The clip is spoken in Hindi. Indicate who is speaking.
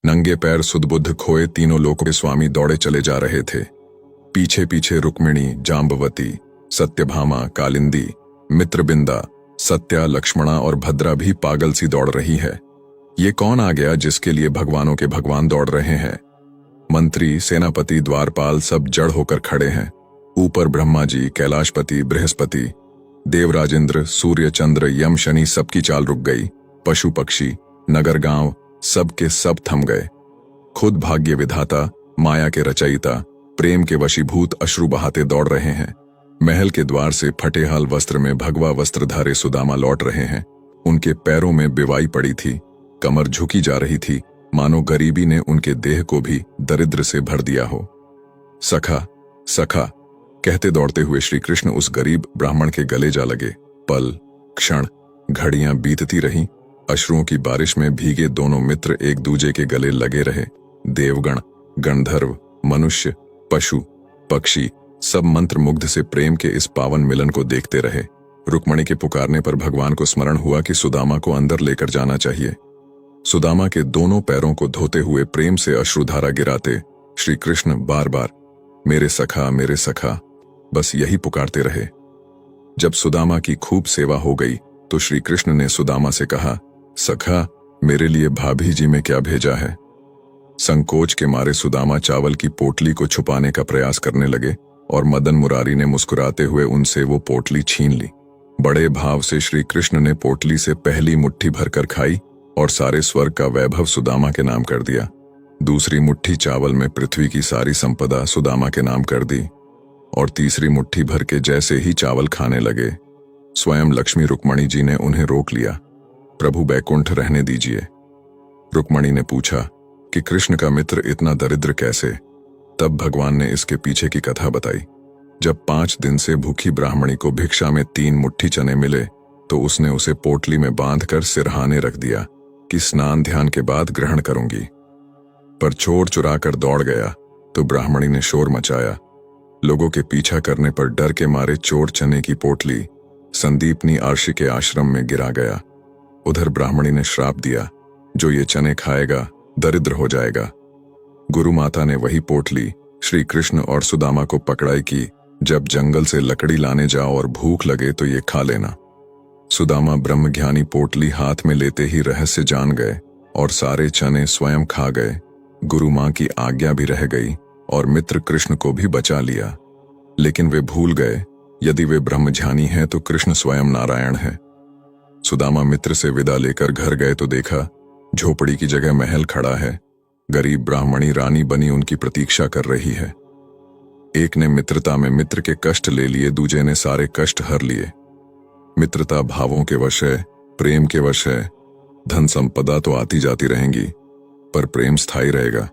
Speaker 1: नंगे पैर सुदबुद्ध खोए तीनों लोकों के स्वामी दौड़े चले जा रहे थे। पीछे पीछे रुक्मिणी, जाम्बवती, सत्यभामा, कालिंदी, मित्रबिंदा, सत्या, लक्ष्मणा और भद्रा भी पागल सी दौड़ रही है। ये कौन आ गया जिसके लिए भगवानों के भगवान दौड़ रहे हैं? मंत्री, सेनापति, द्वारपाल सब जड़ होकर खड़े हैं। ऊपर ब्रह्मा जी, कैलाशपति, बृहस्पति, देवराजेंद्र, सूर्य, चंद्र, यम, शनि सबकी चाल रुक गई। पशु पक्षी, नगर गांव सब के सब थम गए। खुद भाग्य विधाता, माया के रचयिता, प्रेम के वशीभूत अश्रु बहाते दौड़ रहे हैं। महल के द्वार से फटेहाल वस्त्र में भगवा वस्त्रधारे सुदामा लौट रहे हैं। उनके पैरों में बिवाई पड़ी थी, कमर झुकी जा रही थी, मानो गरीबी ने उनके देह को भी दरिद्र से भर दिया हो। सखा, सखा कहते दौड़ते हुए श्री कृष्ण उस गरीब ब्राह्मण के गले जा लगे। पल, क्षण, घड़ियां बीतती रहीं। अश्रुओं की बारिश में भीगे दोनों मित्र एक दूजे के गले लगे रहे। देवगण, गंधर्व, मनुष्य, पशु, पक्षी सब मंत्र मुग्ध से प्रेम के इस पावन मिलन को देखते रहे। रुक्मणी के पुकारने पर भगवान को स्मरण हुआ कि सुदामा को अंदर लेकर जाना चाहिए। सुदामा के दोनों पैरों को धोते हुए प्रेम से अश्रुधारा गिराते श्री कृष्ण बार बार मेरे सखा, मेरे सखा बस यही पुकारते रहे। जब सुदामा की खूब सेवा हो गई तो श्री कृष्ण ने सुदामा से कहा, सखा, मेरे लिए भाभी जी में क्या भेजा है? संकोच के मारे सुदामा चावल की पोटली को छुपाने का प्रयास करने लगे और मदन मुरारी ने मुस्कुराते हुए उनसे वो पोटली छीन ली। बड़े भाव से श्री कृष्ण ने पोटली से पहली मुट्ठी भरकर खाई और सारे स्वर्ग का वैभव सुदामा के नाम कर दिया। दूसरी मुट्ठी चावल में पृथ्वी की सारी संपदा सुदामा के नाम कर दी और तीसरी मुट्ठी भर के जैसे ही चावल खाने लगे, स्वयं लक्ष्मी रुक्मणी जी ने उन्हें रोक लिया। प्रभु बैकुंठ रहने दीजिए। रुक्मणी ने पूछा कि कृष्ण का मित्र इतना दरिद्र कैसे? तब भगवान ने इसके पीछे की कथा बताई। जब 5 दिन से भूखी ब्राह्मणी को भिक्षा में 3 मुट्ठी चने मिले तो उसने उसे पोटली में बांधकर सिरहाने रख दिया कि स्नान ध्यान के बाद ग्रहण करूंगी। पर चोर चुरा कर दौड़ गया तो ब्राह्मणी ने शोर मचाया। लोगों के पीछा करने पर डर के मारे चोर चने की पोटली संदीपनी आर्षि के आश्रम में गिरा गया। उधर ब्राह्मणी ने श्राप दिया, जो ये चने खाएगा दरिद्र हो जाएगा। गुरु माता ने वही पोटली श्री कृष्ण और सुदामा को पकड़ाई कि जब जंगल से लकड़ी लाने जाओ और भूख लगे तो ये खा लेना। सुदामा ब्रह्मज्ञानी पोटली हाथ में लेते ही रहस्य जान गए और सारे चने स्वयं खा गए। गुरु मां की आज्ञा भी रह गई और मित्र कृष्ण को भी बचा लिया। लेकिन वे भूल गए, यदि वे ब्रह्मज्ञानी हैं तो कृष्ण स्वयं नारायण है। सुदामा मित्र से विदा लेकर घर गए तो देखा झोपड़ी की जगह महल खड़ा है। गरीब ब्राह्मणी रानी बनी उनकी प्रतीक्षा कर रही है। एक ने मित्रता में मित्र के कष्ट ले लिए, दूजे ने सारे कष्ट हर लिए। मित्रता भावों के वश है, प्रेम के वश है। धन संपदा तो आती जाती रहेंगी, पर प्रेम स्थायी रहेगा।